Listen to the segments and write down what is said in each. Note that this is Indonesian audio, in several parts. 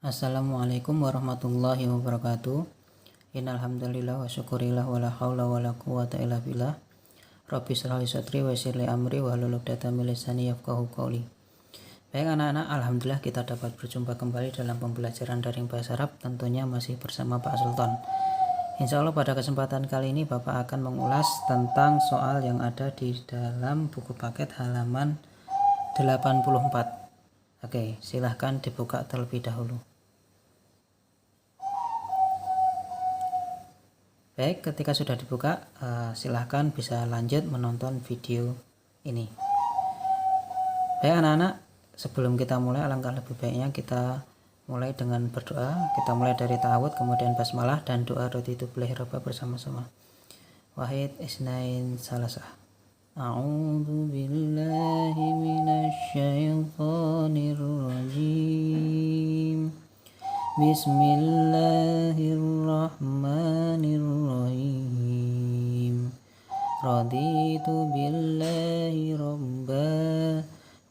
Assalamualaikum warahmatullahi wabarakatuh. Innal hamdalillah wa syukurillah wa la haula wa la quwwata illa billah. Rabbi shrah li sadri wa yassir li amri wahlul 'uqdatam min lisani yafqahu qawli. Baik anak-anak, alhamdulillah kita dapat berjumpa kembali dalam pembelajaran daring bahasa Arab, tentunya masih bersama Pak Sultan. Insya Allah pada kesempatan kali ini Bapak akan mengulas tentang soal yang ada di dalam buku paket halaman 84. Oke, silahkan dibuka terlebih dahulu. Baik, ketika sudah dibuka, silahkan bisa lanjut menonton video ini. Baik anak-anak, sebelum kita mulai, alangkah lebih baiknya kita mulai dengan berdoa. Kita mulai dari ta'awudz, kemudian basmalah, dan doa raditu billahi robba bersama-sama. Wahid isnain salasah. A'udzu billahi minasyaitonir rajim. Bismillahirrahmanirrahim. Raditu billahi robba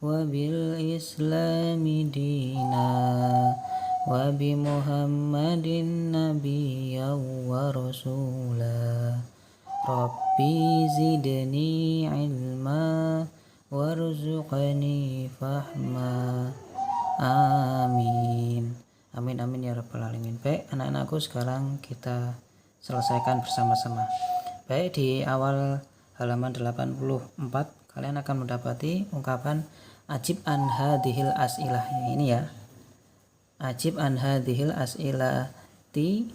wa bil islami dina wa bi muhammadin nabiyya wa rasula. Rabbi zidni ilma warzuqni fahma. Amin. Amin amin ya rabbal alamin. Baik anak-anakku, sekarang kita selesaikan bersama-sama. Baik, di awal halaman 84 kalian akan mendapati ungkapan ajib an hadhil as'ilah. Ini ya, ajib an hadhil as'ilati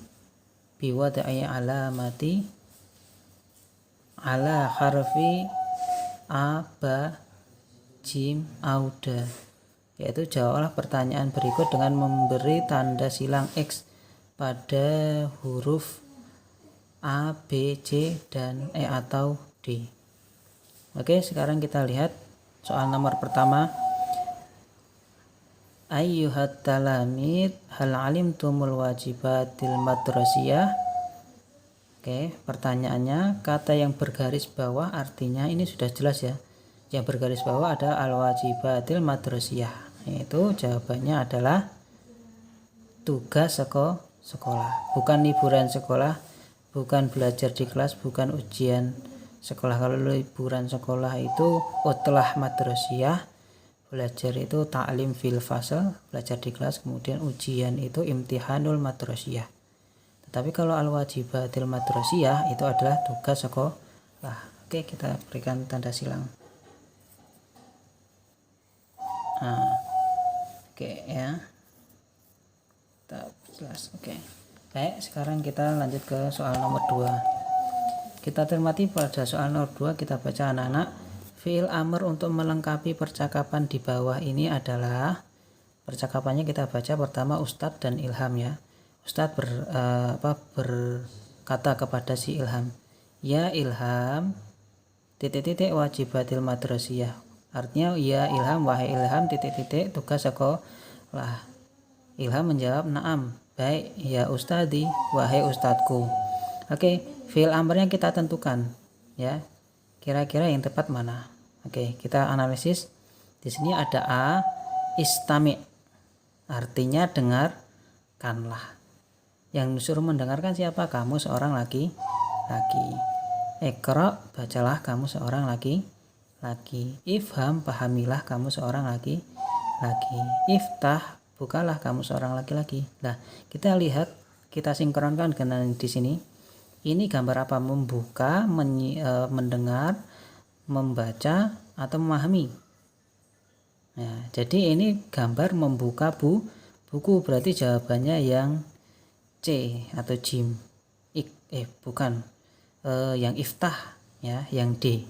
biwadai alamati ala harfi a, ba, jim, auda, yaitu jawablah pertanyaan berikut dengan memberi tanda silang X pada huruf A, B, C, dan E atau D. Oke, sekarang kita lihat soal nomor pertama. Ayyuhat talamid hal alimtumul wajibatil madrasiyah. Oke, pertanyaannya, kata yang bergaris bawah artinya ini sudah jelas ya. Yang bergaris bawah ada al-wajibatil madrasiyah. Itu jawabannya adalah tugas sekolah, bukan liburan sekolah, bukan belajar di kelas, bukan ujian sekolah. Kalau liburan sekolah itu utlah madrasiyah, belajar itu ta'lim fil fasal, belajar di kelas, kemudian ujian itu imtihanul madrasiyah. Tetapi kalau al-wajibatil madrasiyah itu adalah tugas sekolah. Oke, kita berikan tanda silang. Oke ya, tak jelas. Oke. Baik, sekarang kita lanjut ke soal nomor 2. Kita cermati pada soal nomor 2, kita baca anak-anak. Fi'il amr untuk melengkapi percakapan di bawah ini adalah, percakapannya kita baca pertama Ustadz dan Ilham ya. Ustadz berkata kepada si Ilham, ya Ilham, titik-titik wajibatil madrasiyah. Artinya, ya Ilham, wahai Ilham, titik-titik tugas sekolah. Ilham menjawab, na'am, baik ya ustadi, wahai ustadku. Oke, fi'il amrnya kita tentukan ya. Kira-kira yang tepat mana? Oke, kita analisis. Di sini ada A, istami', artinya dengarkanlah. Yang disuruh mendengarkan siapa? Kamu seorang laki-laki. Iqra', bacalah kamu seorang laki-laki. Ifham, pahamilah kamu seorang laki-laki. Iftah, bukalah kamu seorang laki-laki. Nah, kita lihat, kita sinkronkan dengan di sini. Ini gambar apa? Membuka, mendengar, membaca, atau memahami. Nah, jadi ini gambar membuka buku, berarti jawabannya yang C atau jim. Bukan. Yang iftah ya, yang D.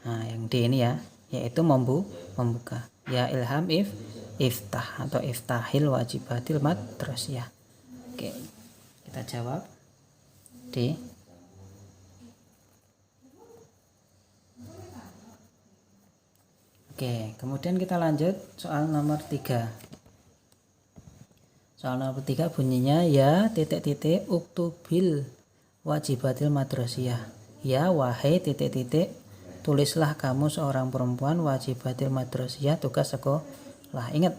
Nah, yang D ini ya, yaitu membuka. Ya Ilham, iftah atau iftahil wajibatil madrasiyah. Oke, kita jawab D. Oke, kemudian kita lanjut soal nomor 3. Soal nomor 3 bunyinya, ya titik-titik uktubil wajibatil madrasiyah. Ya wahai titik-titik, tulislah kamu seorang perempuan wajibatil madrasiyah tugas sekolah. Ingat,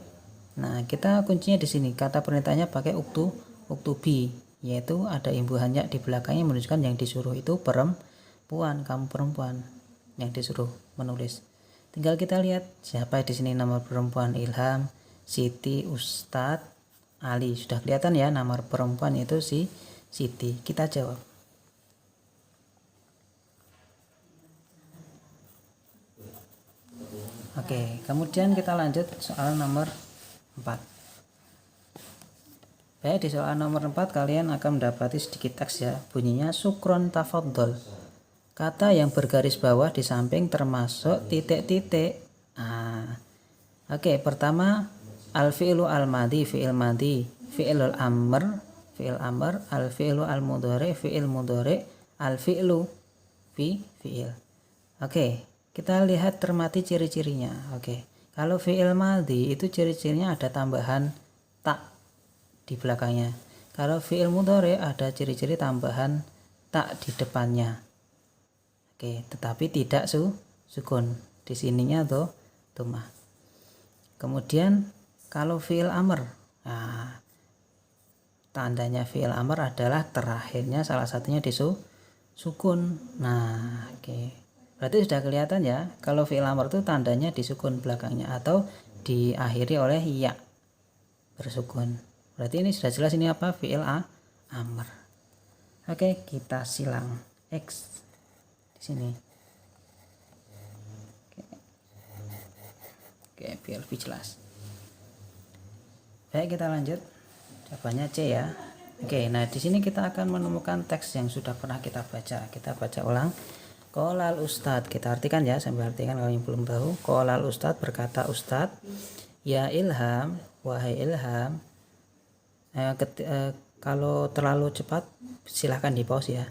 Nah, kita kuncinya di sini. Kata perintahnya pakai uktubi, yaitu ada imbuhan ya di belakangnya menunjukkan yang disuruh itu perempuan, kamu perempuan yang disuruh menulis. Tinggal kita lihat siapa di sini nomor perempuan Ilham, Siti, Ustadz, Ali. Sudah kelihatan ya nomor perempuan itu si Siti. Kita jawab. Oke, kemudian kita lanjut soal nomor 4. Baik, di soal nomor 4 kalian akan mendapati sedikit teks ya. Bunyinya sukron tafaddol. Kata yang bergaris bawah di samping termasuk titik-titik. Oke, pertama al-fi'lu al-madi, fi'il madi, fi'ilul amr, fi'il amr, al-fi'lu al-mudhari, fi'il mudhari, al-fi'lu fi'il. Oke, kita lihat cermati ciri-cirinya. Oke, kalau fi'il madi itu ciri-cirinya ada tambahan tak di belakangnya. Kalau fi'il mudhari ada ciri-ciri tambahan tak di depannya. Oke, tetapi tidak sukun. Di sininya dhammah. Kemudian kalau fi'il amr, nah, tandanya fi'il amr adalah terakhirnya salah satunya sukun. Nah, oke. Berarti sudah kelihatan ya, kalau fi'il amr itu tandanya disukun belakangnya atau diakhiri oleh ya bersukun. Berarti ini sudah jelas ini apa? Fi'il amr. Oke, kita silang X di sini. Oke, biar lebih jelas. Baik, kita lanjut. Jawabannya C ya. Oke, nah di sini kita akan menemukan teks yang sudah pernah kita baca. Kita baca ulang. Qolal ustad, kita artikan ya, sambil artikan kalau yang belum tahu. Qolal ustad, berkata ustad, ya Ilham, wahai Ilham. Kalau terlalu cepat silahkan di pause ya.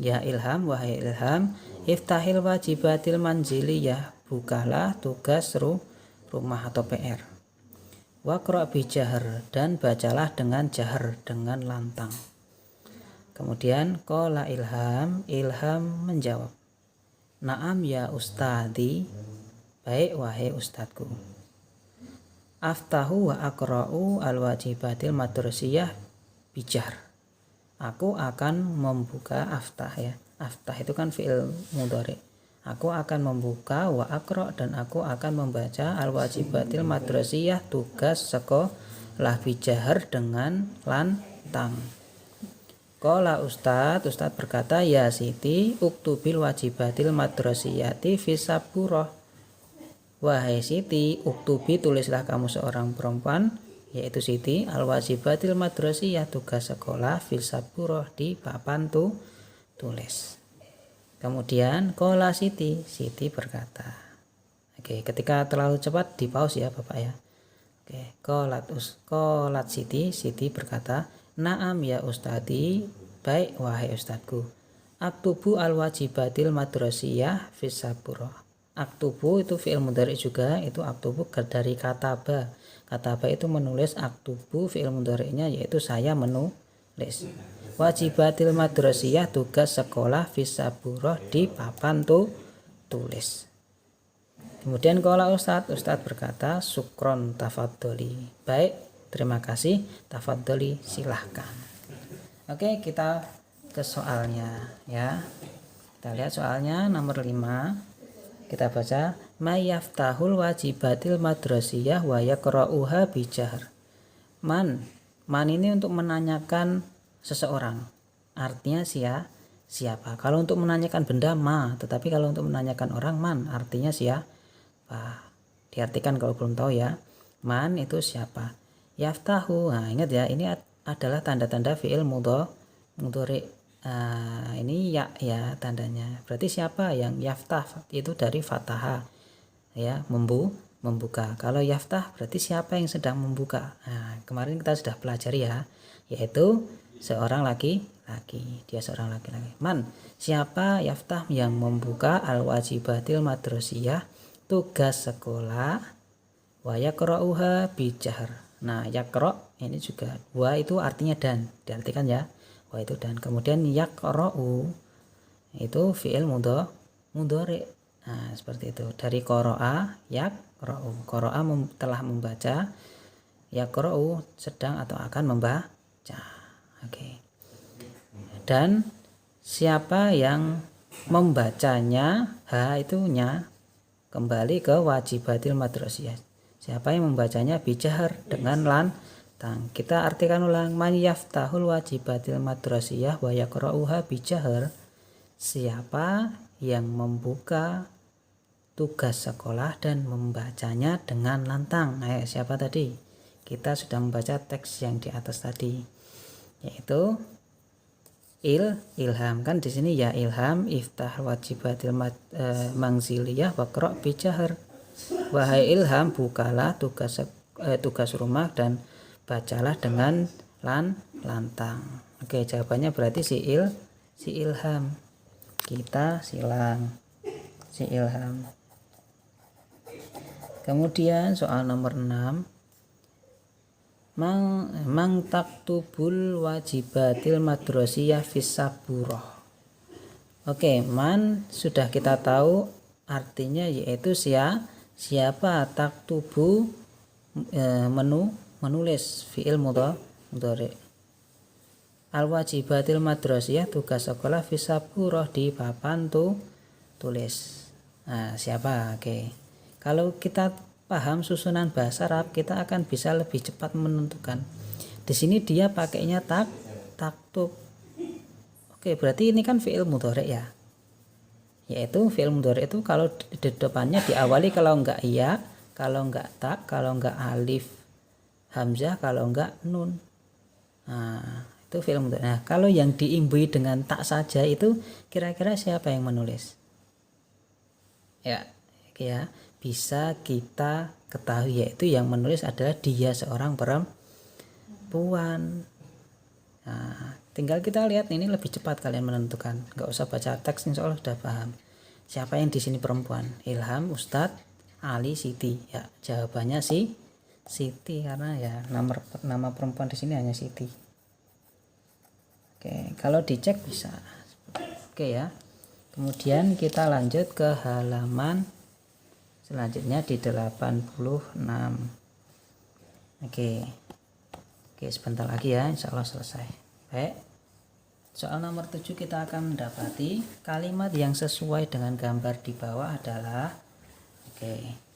Ya Ilham, wahai Ilham, iftahil wajibatil manziliyah, bukalah tugas rumah atau PR. Waqra bi jahr, dan bacalah dengan jahr, dengan lantang. Kemudian qala Ilham, Ilham menjawab, Naam ya ustadi, baik wahai ustadku. Aftahu wa aqra'u al-wajibatil madrasiyah bijahr. Aku akan membuka aftah ya. Aftah itu kan fi'il mudhari. Aku akan membuka wa aqra' dan aku akan membaca al-wajibatil madrasiyah, tugas sekolah bijahr dengan lantang. Qala ustad berkata, ya Siti, uktubil wajibatil madrasiyati fisaburah. Wahai Siti, uktubi, tulislah kamu seorang perempuan, yaitu Siti, al-wajibatil madrasiyah, tugas sekolah, fisaburah, di papan tulis. Kemudian qala Siti, Siti berkata. Oke, ketika terlalu cepat di pause ya Bapak ya. Oke, qalat Siti, Siti berkata, Naam ya ustadi, baik wahai ustadku. Aktubu al-wajibatil madrasiyah fisaburah. Aktubu itu fi'il mudhari juga, itu aktubu dari kataba. Kataba itu menulis, aktubu fi'il mudhari'nya yaitu saya menulis. Wajibatil madrasiyah, tugas sekolah, fisaburah, di papan tulis. Kemudian qala ustad berkata, sukron tafaddoli, baik terima kasih, tafaddoli, silahkan. Oke, kita ke soalnya ya. Kita lihat soalnya nomor 5. Kita baca, mayaftahul wajibatil madrasiyah wa yaqra'uha bijahr. Man ini untuk menanyakan seseorang. Artinya siapa? Kalau untuk menanyakan benda ma, tetapi kalau untuk menanyakan orang man, artinya siapa? Diartikan kalau belum tahu ya. Man itu siapa? Yaftahu. Nah, ingat ya, ini adalah tanda-tanda fi'il mudhari. Ini ya tandanya. Berarti siapa yang yaftah? Itu dari fataha ya, membuka. Kalau yaftah berarti siapa yang sedang membuka. Nah, kemarin kita sudah pelajari ya, yaitu seorang laki-laki. Dia seorang laki-laki. Man, siapa yaftah yang membuka al-wajibatil madrasiyah, tugas sekolah, wa yaqra'uha bijahr. Nah, yaqra' ini juga wa itu artinya dan, diartikan ya. Wa itu dan. Kemudian yaqra'u itu fi'il mudhari. Nah, seperti itu. Dari qara'a yaqra'u. Qara'a telah membaca, yaqra'u sedang atau akan membaca. Oke. Dan siapa yang membacanya, ha itu nya, kembali ke wajibatil madrasiyah. Siapa yang membacanya bijahar dengan lantang. Kita artikan ulang, man yaftahul wajibatil madrasiyah wa yaqra'uha bijahar. Siapa yang membuka tugas sekolah dan membacanya dengan lantang. Nah, siapa tadi? Kita sudah membaca teks yang di atas tadi, yaitu ilham. Kan di sini ya ilham iftah wajibatil mangziliyah waqra' bijahar. Wahai ilham, bukalah tugas rumah dan bacalah dengan lantang. Oke, jawabannya berarti si ilham. Kita silang si ilham. Kemudian soal nomor 6, mang taktubul wajibatil madrasiyah fis saburah. Oke, man sudah kita tahu artinya, yaitu siapa taktubu menulis fi'il mudhari. Al wajibatil madrasiyah tugas sekolah fis saburah di papan tulis. Nah, siapa? Oke. Kalau kita paham susunan bahasa Arab, kita akan bisa lebih cepat menentukan. Di sini dia pakainya taktub. Oke, berarti ini kan fi'il mudhari ya. Yaitu fi'il mudhari itu kalau di depannya diawali kalau enggak iya, kalau enggak tak, kalau enggak alif hamzah, kalau enggak nun. Nah, itu fi'il mudhari. Nah, kalau yang diimbui dengan tak saja itu kira-kira siapa yang menulis? Ya, oke ya. Bisa kita ketahui, yaitu yang menulis adalah dia seorang perempuan. Nah, tinggal kita lihat ini lebih cepat kalian menentukan. Nggak usah baca teks, insya Allah sudah paham. Siapa yang di sini perempuan? Ilham, Ustadz, Ali, Siti. Ya, jawabannya Siti karena ya nama perempuan di sini hanya Siti. Oke, kalau dicek bisa. Oke ya. Kemudian kita lanjut ke halaman selanjutnya di 86. Oke, sebentar lagi ya, insya Allah selesai. Baik, soal nomor 7 kita akan mendapati kalimat yang sesuai dengan gambar di bawah adalah,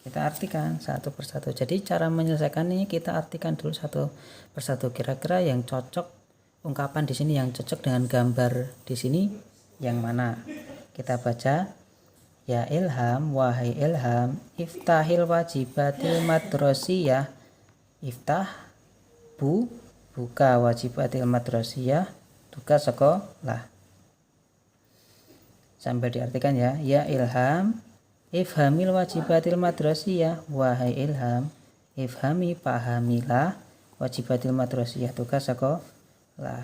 kita artikan satu persatu. Jadi cara menyelesaikan ini kita artikan dulu satu persatu. Kira-kira yang cocok, ungkapan di sini yang cocok dengan gambar di sini yang mana? Kita baca. Ya ilham, wahai ilham, iftahil wajibatil madrasiyah. Iftah, buka wajibatil madrasiyah, tugas sekolah. Sambil diartikan ya. Ya ilham, ifhamil wajibatil madrasiyah. Wahai ilham, ifhami, pahamilah wajibatil madrasiyah, tugas sekolah.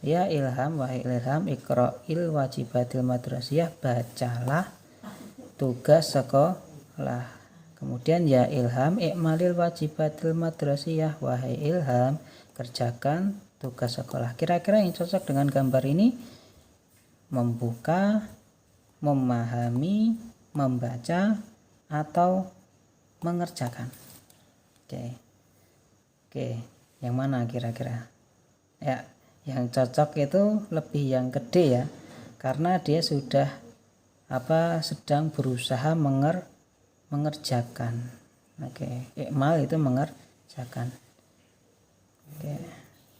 Ya ilham, wahai ilham, iqra'il wajibatil madrasiyah, bacalah tugas sekolah. Kemudian ya ilham, ikmalil wajibatil madrasiyah. Wahai ilham, kerjakan tugas sekolah. Kira-kira yang cocok dengan gambar ini membuka, memahami, membaca, atau mengerjakan. Oke, yang mana kira-kira? Ya, yang cocok itu lebih yang gede ya, karena dia sudah sedang berusaha mengerjakan. Ikmal itu mengerjakan.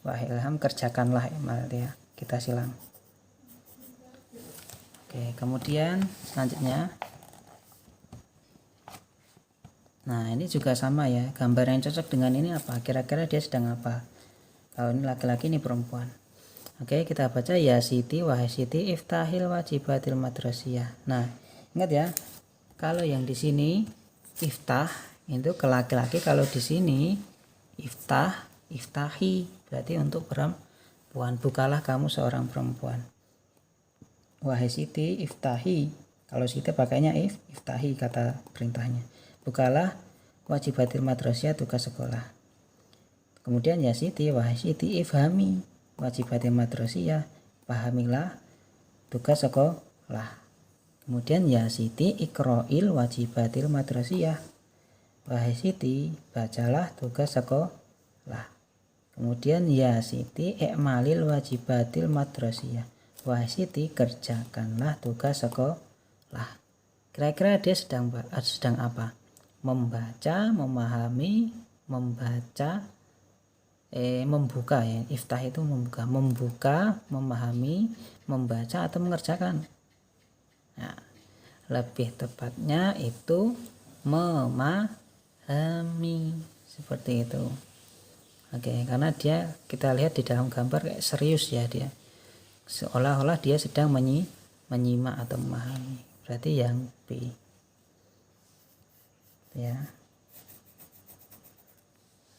Wahai ilham, kerjakanlah ikmal ya. Kita silang. Kemudian selanjutnya. Nah, ini juga sama ya. Gambar yang cocok dengan ini apa? Kira-kira dia sedang apa? Kalau ini laki-laki, ini perempuan. Kita baca ya Siti, wahai Siti, iftahil wajibatil madrasiyah. Nah, ingat ya, kalau yang di sini iftah itu ke laki-laki, kalau di sini iftahi berarti untuk perempuan. Bukalah kamu seorang perempuan. Wahai Siti, iftahi. Kalau Siti pakainya iftahi kata perintahnya. Bukalah wajibatil madrasiyah, tugas sekolah. Kemudian ya Siti, wahai Siti, ifhami wajibatil madrasiyah, pahamilah tugas sekolah. Kemudian ya Siti, iqra'il wajibatil madrasiyah. Wahai Siti, bacalah tugas sekolah. Lah, kemudian ya Siti ikmalil wajibatil madrasiyah. Wahai Siti, kerjakanlah tugas sekolah. Kira-kira dia sedang apa? Membaca, memahami, membuka ya. Iftah itu membuka, memahami, membaca atau mengerjakan. Nah, lebih tepatnya itu memahami, seperti itu. Oke, karena kita lihat di dalam gambar kayak serius ya dia. Seolah-olah dia sedang menyimak atau memahami. Berarti yang B. Ya.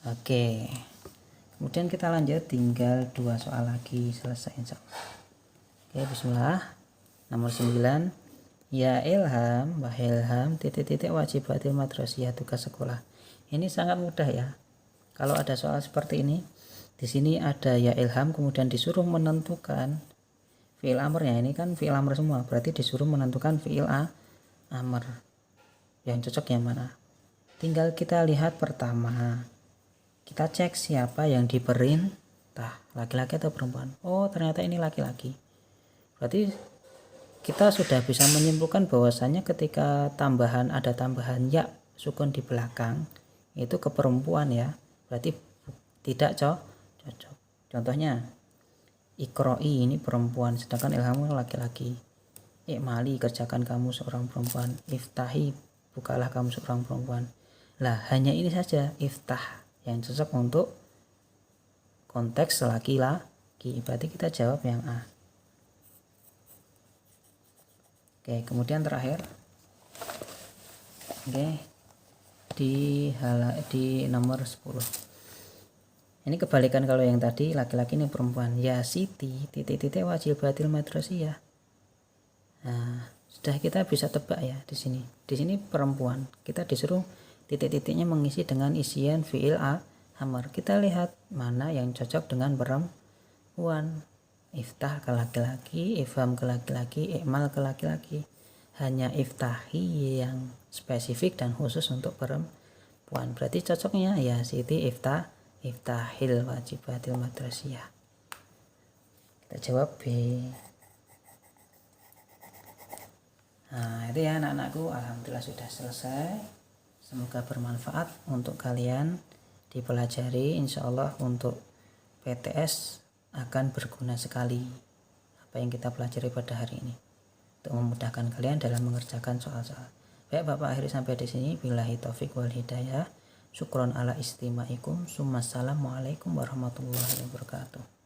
Oke. Kemudian kita lanjut, tinggal 2 soal lagi selesai insyaallah. Oke, bismillah. Nomor 9. Ya Ilham, wahai Ilham, wajibatil madrasiyah, tugas sekolah. Ini sangat mudah ya. Kalau ada soal seperti ini, di sini ada ya Ilham, kemudian disuruh menentukan fi'il amrnya. Ini kan fi'il amr semua, berarti disuruh menentukan fi'il amr. Yang cocok yang mana? Tinggal kita lihat pertama. Kita cek siapa yang diperintah, laki-laki atau perempuan. Oh, ternyata ini laki-laki. Berarti kita sudah bisa menyimpulkan bahwasannya ketika ada tambahan ya sukun di belakang, itu ke perempuan ya. Berarti tidak cocok. Contohnya, Iqra'i ini perempuan, sedangkan Ilham laki-laki. Ikmali, kerjakan kamu seorang perempuan. Iftahi, bukalah kamu seorang perempuan. Lah, hanya ini saja iftah yang cocok untuk konteks laki-laki. Berarti kita jawab yang A. Oke, kemudian terakhir. Oke. Di nomor 10. Ini kebalikan kalau yang tadi laki-laki, ini perempuan. Ya Siti wajibatil madrasiyah. Nah, sudah kita bisa tebak ya di sini. Di sini perempuan. Kita disuruh titik-titiknya mengisi dengan isian fi'il amr. Kita lihat mana yang cocok dengan perempuan. Iftah ke laki-laki, ifham ke laki-laki, ikmal ke laki-laki. Hanya iftahi yang spesifik dan khusus untuk perempuan. Berarti cocoknya ya Siti iftahil wajibatil madrasiyah. Kita jawab B. Nah, itu ya anak-anakku, alhamdulillah sudah selesai. Semoga bermanfaat untuk kalian dipelajari. Insya Allah untuk PTS akan berguna sekali apa yang kita pelajari pada hari ini untuk memudahkan kalian dalam mengerjakan soal-soal. Baik, Bapak akhiri sampai di sini. Billahi taufik wal hidayah. Syukron ala istimaikum. Assalamualaikum warahmatullahi wabarakatuh.